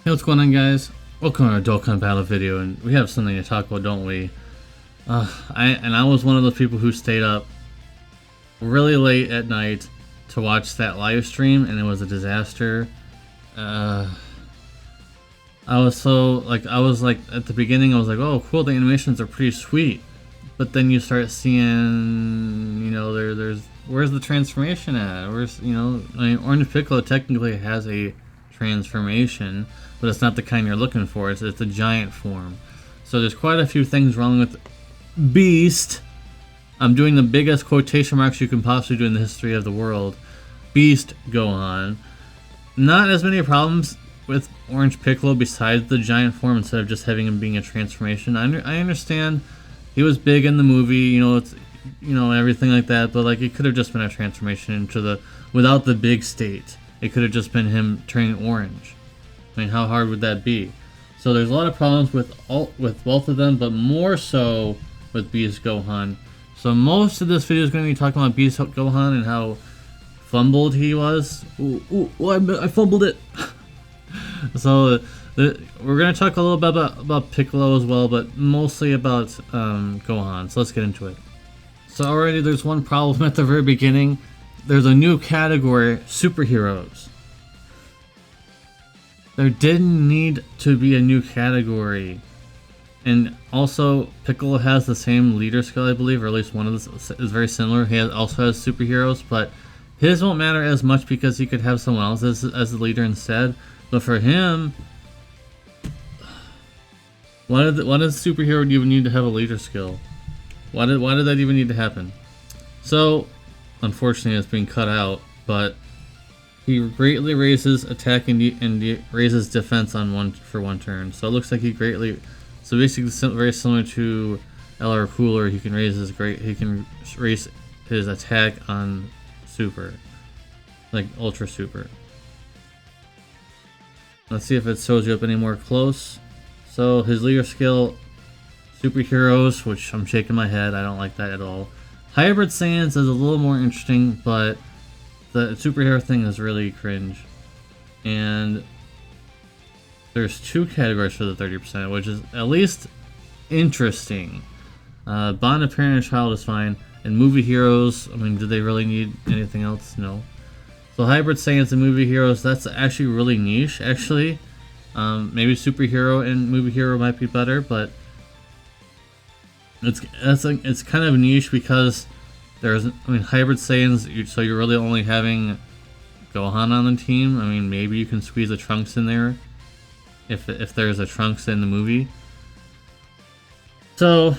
Hey, what's going on, guys? Welcome to our Dokkan battle video, and we have something to talk about, don't we? I was one of those people who stayed up really late at night to watch that live stream, and it was a disaster. I was at the beginning, I was like, oh, cool, the animations are pretty sweet, but then you start seeing, there's where's the transformation at? Orange Piccolo technically has a transformation, but it's not the kind you're looking for. It's a giant form. So there's quite a few things wrong with Beast. I'm doing the biggest quotation marks you can possibly do in the history of the world. Beast Gohan. Not as many problems with Orange Piccolo besides the giant form instead of just having him being a transformation. I understand he was big in the movie, everything like that, but like it could have just been a transformation without the big state. It could have just been him turning orange. I mean, how hard would that be? So there's a lot of problems with both of them, but more so with Beast Gohan. So most of this video is going to be talking about Beast Gohan and how fumbled he was. I fumbled it. So we're going to talk a little bit about Piccolo as well, but mostly about Gohan. So let's get into it. So already there's one problem at the very beginning. There's a new category, superheroes. There didn't need to be a new category. And also, Piccolo has the same leader skill, I believe, or at least one of this is very similar. He also has superheroes, but his won't matter as much because he could have someone else as the leader instead. But for him, why did superhero even need to have a leader skill? Why did that even need to happen? So, unfortunately, it's being cut out, but he greatly raises attack and raises defense on for one turn. So it looks like he greatly. So basically, very similar to LR Cooler, he can raise his attack on super, like ultra super. Let's see if it shows you up any more close. So his leader skill, superheroes, which I'm shaking my head. I don't like that at all. Hybrid Saiyans is a little more interesting, but the superhero thing is really cringe. And there's two categories for the 30%, which is at least interesting. Bond of Parent and Child is fine. And movie heroes, I mean, do they really need anything else? No. So Hybrid Saiyans and movie heroes, that's actually really niche, actually. Maybe superhero and movie hero might be better, but it's kind of niche because Hybrid Saiyans, so you're really only having Gohan on the team. I mean, maybe you can squeeze a Trunks in there if there's a Trunks in the movie. So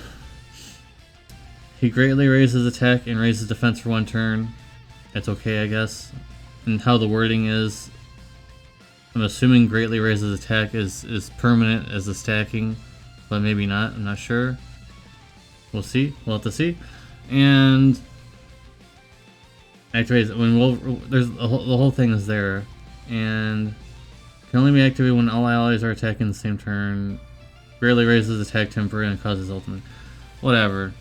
he greatly raises attack and raises defense for one turn. It's okay, I guess. And how the wording is, I'm assuming greatly raises attack is permanent as the stacking, but maybe not. I'm not sure. We'll see. We'll have to see. And activates there's the whole thing is there, and can only be activated when all allies are attacking the same turn. Greatly raises attack temporary and causes ultimate. Whatever.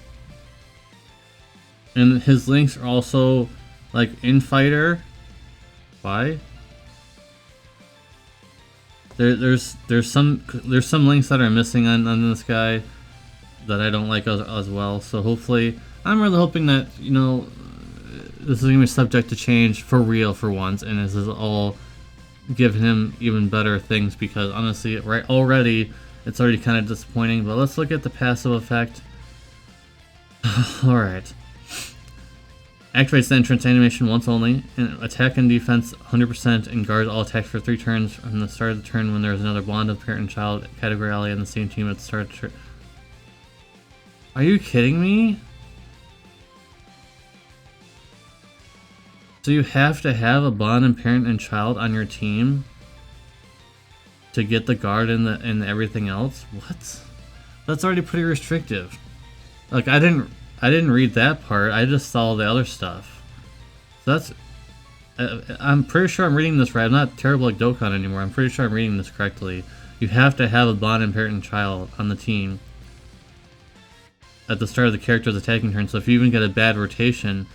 And his links are also like in fighter. Why? There's some links that are missing on this guy that I don't like as well. So hopefully, I'm really hoping that this is gonna be subject to change for real for once, and this is all giving him even better things, because honestly, it's already kind of disappointing. But let's look at the passive effect. Alright. Activates the entrance animation once only, and attack and defense 100%, and guards all attacks for 3 turns from the start of the turn when there is another bond of parent and child category ally on the same team at the start of the turn. Are you kidding me? So you have to have a bond and parent and child on your team to get the guard and everything else? What? That's already pretty restrictive. Like, I didn't read that part. I just saw the other stuff. So that's... I'm pretty sure I'm reading this right. I'm not terrible like Dokkan anymore. I'm pretty sure I'm reading this correctly. You have to have a bond and parent and child on the team at the start of the character's attacking turn. So if you even get a bad rotation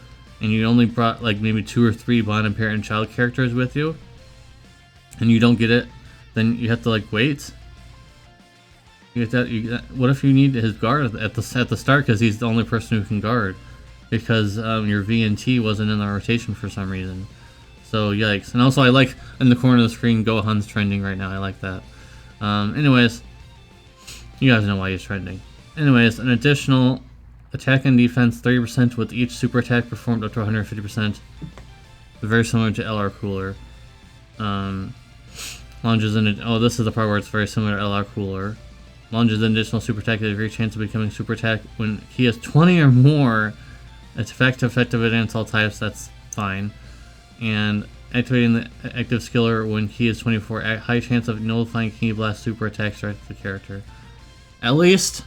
and you only brought like maybe 2 or 3 bond and parent and child characters with you, and you don't get it then you have to like wait. What if you need his guard at the start because he's the only person who can guard because your V and T wasn't in the rotation for some reason. So yikes. And also I like in the corner of the screen Gohan's trending right now. I like that. Anyways, you guys know why he's trending. Anyways, an additional attack and defense 30% with each super attack performed up to 150%. Very similar to LR Cooler. Launches in. Oh, this is the part where it's very similar to LR Cooler. Launches an additional super attack at a great chance of becoming super attack when he has 20 or more. It's effective against all types. That's fine. And activating the active skiller when he is 24. High chance of nullifying Ki Blast super attacks right to the character. At least,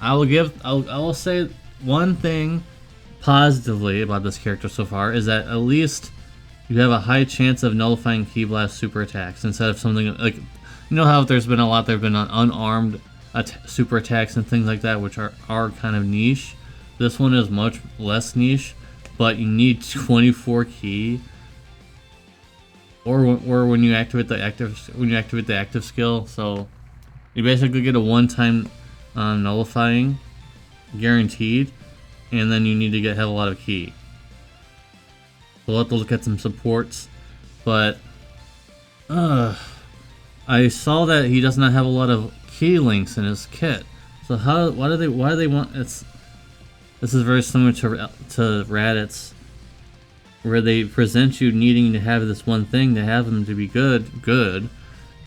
I will say one thing positively about this character so far is that at least you have a high chance of nullifying Ki Blast super attacks instead of something like, you know how there have been unarmed super attacks and things like that, which are kind of niche. This one is much less niche, but you need 24 Ki, or when you activate the active skill. So you basically get a one-time nullifying, guaranteed, and then you need to have a lot of Ki. We'll have to look at some supports, but I saw that he does not have a lot of Ki links in his kit. So why do they want This is very similar to Raditz, where they present you needing to have this one thing to have him to be good,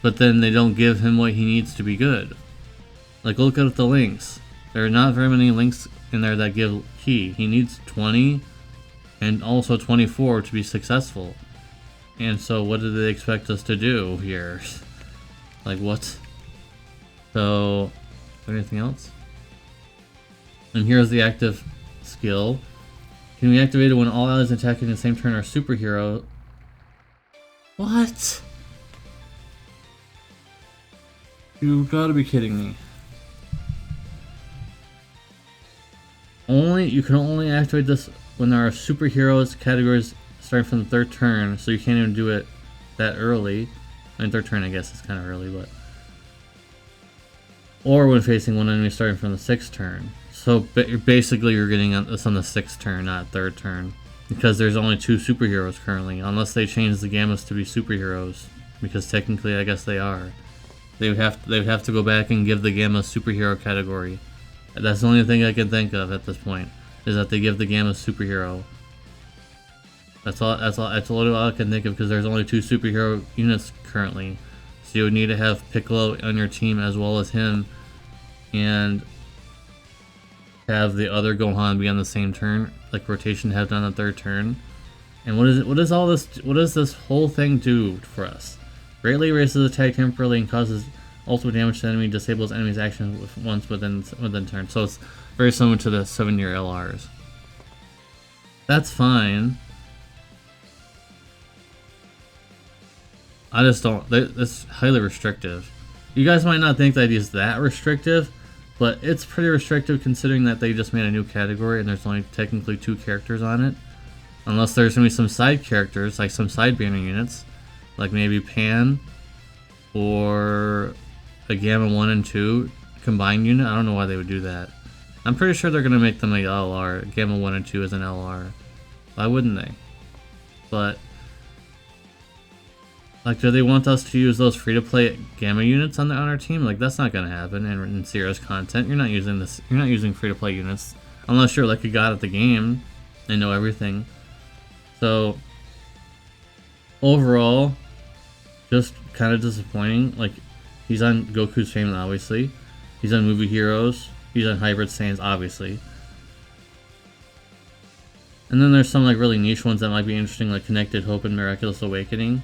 but then they don't give him what he needs to be good. Like, look at the links. There are not very many links in there that give Ki. He needs 20 and also 24 to be successful. And so what do they expect us to do here? Like, what? So, is there anything else? And here's the active skill. Can be activated when all allies attacking the same turn are superhero. What? You gotta be kidding me. You can only activate this when there are superheroes categories starting from the third turn, so you can't even do it that early. I mean, third turn I guess is kind of early, but... Or when facing one enemy starting from the sixth turn. So basically you're getting this on the sixth turn, not third turn. Because there's only 2 superheroes currently, unless they change the gammas to be superheroes. Because technically I guess they are. They would have to go back and give the gamma superhero category. That's the only thing I can think of at this point, is that they give the gamma superhero. That's literally all I can think of, because there's only 2 superhero units currently. So you would need to have Piccolo on your team as well as him, and have the other Gohan be on the same turn, like rotation have done on the third turn. And what does this whole thing do for us? Greatly raises attack temporarily and causes ultimate damage to the enemy, disables enemy's action once within turn. So it's very similar to the 7-year LRs. That's fine. I just don't. It's highly restrictive. You guys might not think that it's that restrictive, but it's pretty restrictive considering that they just made a new category and there's only technically 2 characters on it. Unless there's going to be some side characters, like some side banner units, like maybe Pan or a Gamma 1 and 2 combined unit. I don't know why they would do that. I'm pretty sure they're going to make them a LR. Gamma 1 and 2 as an LR. Why wouldn't they? But, like, do they want us to use those free-to-play Gamma units on our team? Like, that's not going to happen in serious content. You're not using free-to-play units unless you're like a god at the game and know everything. So, overall, just kind of disappointing. Like, he's on Goku's Family, obviously. He's on Movie Heroes. He's on Hybrid Saiyans, obviously. And then there's some like really niche ones that might be interesting, like Connected Hope and Miraculous Awakening.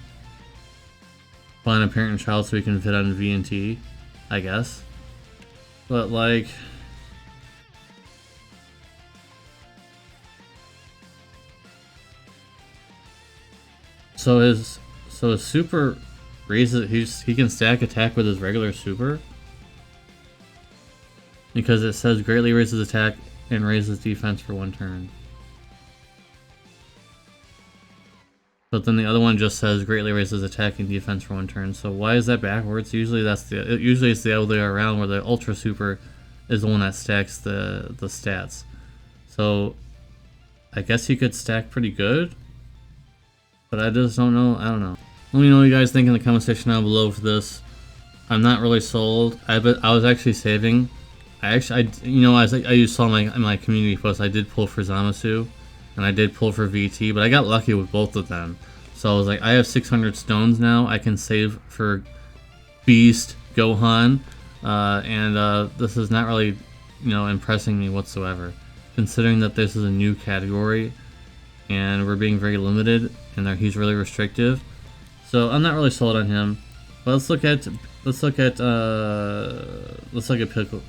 Find a parent and child so we can fit on V and T, I guess. But like... So his super raises, he can stack attack with his regular super? Because it says greatly raises attack and raises defense for 1 turn. But then the other one just says greatly raises attack and defense for 1 turn. So why is that backwards? Usually usually it's the other way around, where the Ultra Super is the one that stacks the stats. So I guess you could stack pretty good, but I just don't know. I don't know. Let me know what you guys think in the comment section down below for this. I'm not really sold. I was actually saving. As you saw in my community post, I did pull for Zamasu, and I did pull for VT, but I got lucky with both of them. So I was like, I have 600 stones now. I can save for Beast, Gohan, and this is not really, impressing me whatsoever, considering that this is a new category, and we're being very limited, and he's really restrictive. So I'm not really sold on him. But let's look at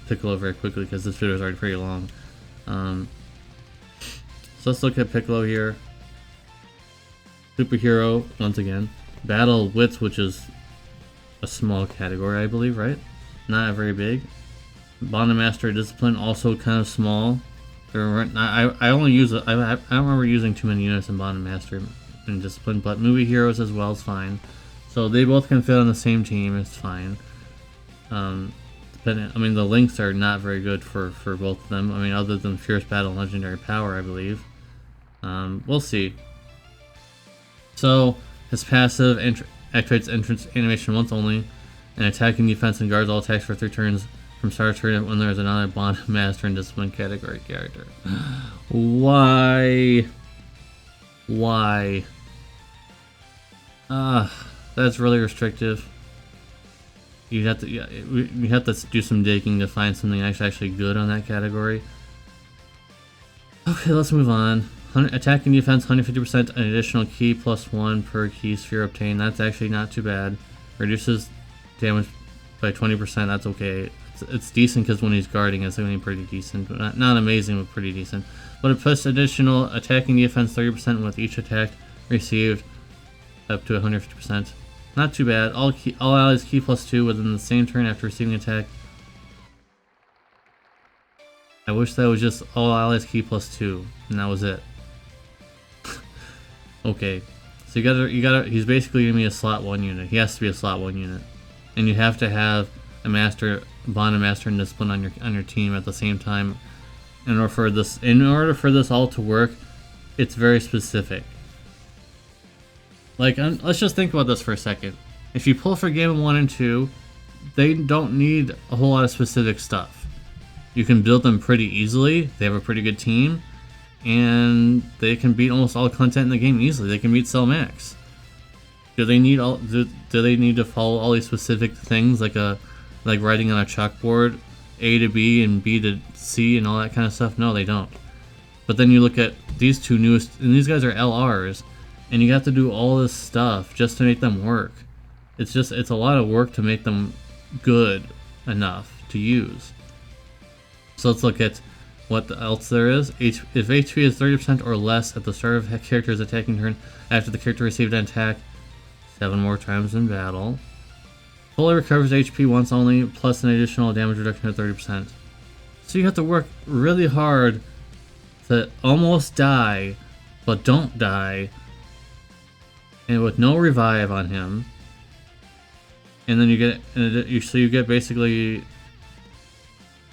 Piccolo very quickly, because this video is already pretty long. So let's look at Piccolo here. Superhero, once again. Battle Wits, which is a small category, I believe, right? Not very big. Bond and Master Discipline, also kind of small. I only use I don't remember using too many units in Bond and Master and Discipline, but Movie Heroes as well is fine. So they both can fit on the same team. It's fine. The links are not very good for both of them. I mean, other than Fierce Battle and Legendary Power, I believe. We'll see. So his passive activates entrance animation once only, and attacking defense and guards all attacks for 3 turns from start of turn when there is another Bond, Master, and Discipline category character. Why? That's really restrictive. You have to do some digging to find something actually good on that category. Okay, let's move on. Attack and defense, 150%, an additional key +1 per key sphere obtained. That's actually not too bad. Reduces damage by 20%. That's okay. It's decent, because when he's guarding, it's going to be pretty decent. But not amazing, but pretty decent. But it puts additional attacking defense 30% with each attack received, up to 150%. Not too bad. All allies key +2 within the same turn after receiving attack. I wish that was just all allies key +2, and that was it. Okay, so you gotta. He's basically gonna be a slot 1 unit. He has to be a slot 1 unit, and you have to have a Bond and Master and Discipline on your team at the same time. In order for this all to work, it's very specific. Like, let's just think about this for a second. If you pull for Game 1 and 2, they don't need a whole lot of specific stuff. You can build them pretty easily. They have a pretty good team, and they can beat almost all content in the game easily. They can beat Cell Max. Do they need to follow all these specific things, like writing on a chalkboard, A to B and B to C and all that kind of stuff? No, they don't. But then you look at these two newest, and these guys are LRs, and you have to do all this stuff just to make them work. It's a lot of work to make them good enough to use. So let's look at what else there is. If HP is 30% or less at the start of a character's attacking turn after the character received an attack 7 more times in battle. Fully recovers HP once only, plus an additional damage reduction of 30%. So you have to work really hard to almost die, but don't die, and with no revive on him. And then you get basically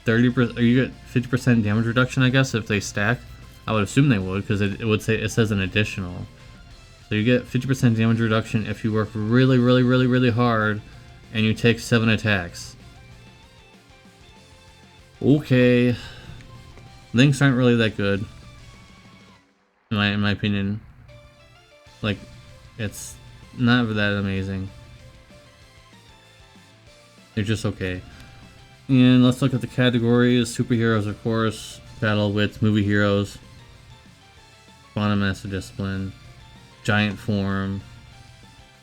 30%, or you get 50% damage reduction, I guess, if they stack. I would assume they would, because it says an additional. So you get 50% damage reduction if you work really, really, really, really hard, and you take 7 attacks. Okay, links aren't really that good, in my opinion. Like, it's not that amazing. They're just okay. And let's look at the categories. Superheroes, of course. Battle Wits, Movie Heroes, Quantum Master Discipline, Giant Form,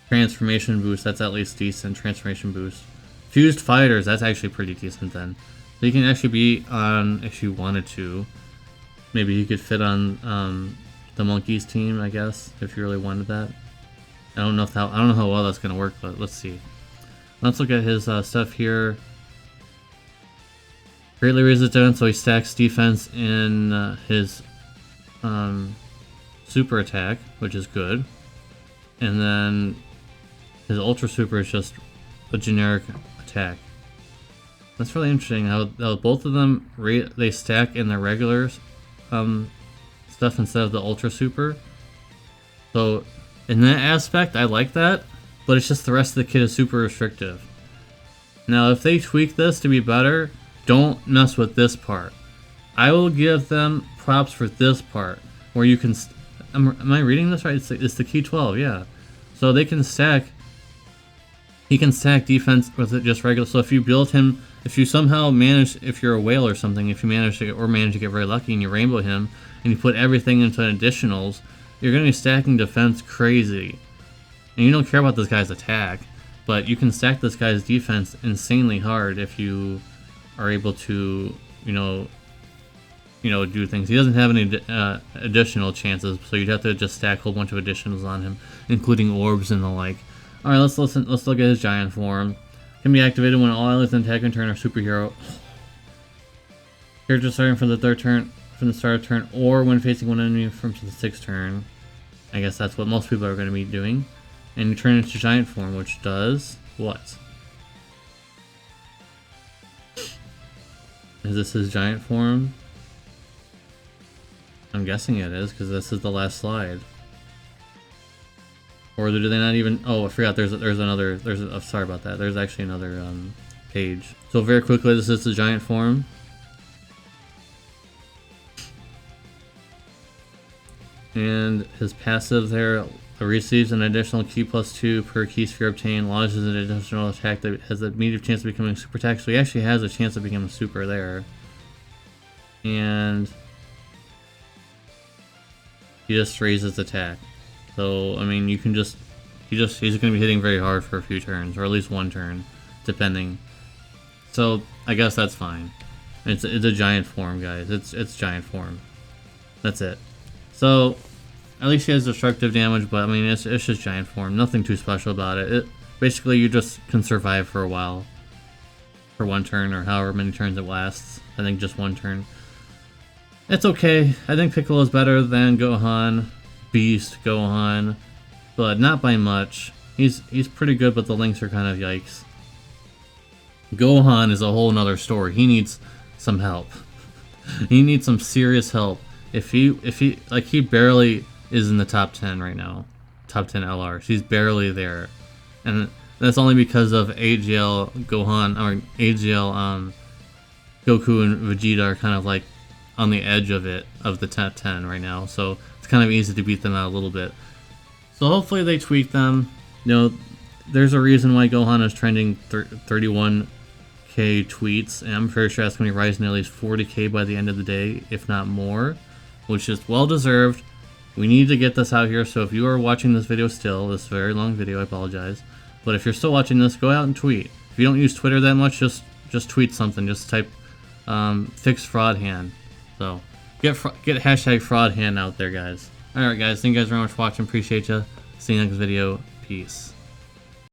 Transformation Boost, that's at least decent. Transformation Boost. Fused Fighters, that's actually pretty decent then. So you can actually be on, if you wanted to, maybe you could fit on the Monkeys team, I guess, if you really wanted that. I don't know how well that's gonna work, but let's see. Let's look at his stuff here. Greatly raises defense, so he stacks defense in his super attack, which is good. and then his Ultra Super is just a generic attack. That's really interesting how both of them they stack in their regular stuff instead of the Ultra Super. So in that aspect, I like that, but it's just the rest of the kit is super restrictive. Now, if they tweak this to be better, don't mess with this part. I will give them props for this part, where you can... Am I reading this right? It's the key 12, yeah. So they can stack... He can stack defense with it just regular. So if you build him... If you somehow manage... If you're a whale or something, if you manage to get very lucky and you rainbow him, and you put everything into additionals, you're going to be stacking defense crazy. And you don't care about this guy's attack, but you can stack this guy's defense insanely hard if you are able to, do things. He doesn't have any additional chances, so you'd have to just stack a whole bunch of additionals on him, including orbs and the like. Alright, let's look at his giant form. Can be activated when all allies in attack and turn are superhero. Character starting from the start of turn, or when facing one enemy from the 6th turn. I guess that's what most people are going to be doing. And you turn into giant form, which does what? Is this his giant form? I'm guessing it is, because this is the last slide. Or do they not even... Oh, I forgot. There's another... sorry about that. There's actually another page. So very quickly, this is the giant form. And his passive there receives an additional key +2 per key sphere obtained, launches an additional attack that has a medium chance of becoming super attack. So he actually has a chance of becoming super there. And he just raises attack. So I mean, you can he's going to be hitting very hard for a few turns, or at least one turn, depending. So I guess that's fine. It's a giant form, guys. It's giant form. That's it. So at least he has destructive damage, but I mean, it's just giant form. Nothing too special about it. Basically, you just can survive for a while. For one turn, or however many turns it lasts. I think just one turn. It's okay. I think Piccolo is better than Gohan. Beast Gohan. But not by much. He's pretty good, but the links are kind of yikes. Gohan is a whole nother story. He needs some help. He needs some serious help. If he barely is in the top 10 right now. Top 10 LRs. He's barely there. And that's only because of AGL Gohan, or AGL Goku and Vegeta are kind of like on the edge of the top 10 right now. So it's kind of easy to beat them out a little bit. So hopefully they tweak them. There's a reason why Gohan is trending 31k tweets, and I'm pretty sure that's going to be rising to at least 40k by the end of the day, if not more, which is well deserved. We need to get this out here, so if you are watching this video still, this very long video, I apologize, but if you're still watching this, go out and tweet. If you don't use Twitter that much, just tweet something. Just type fix fraud hand. So get hashtag fraud hand out there, guys. Alright guys, thank you guys very much for watching. Appreciate you. See you next video. Peace.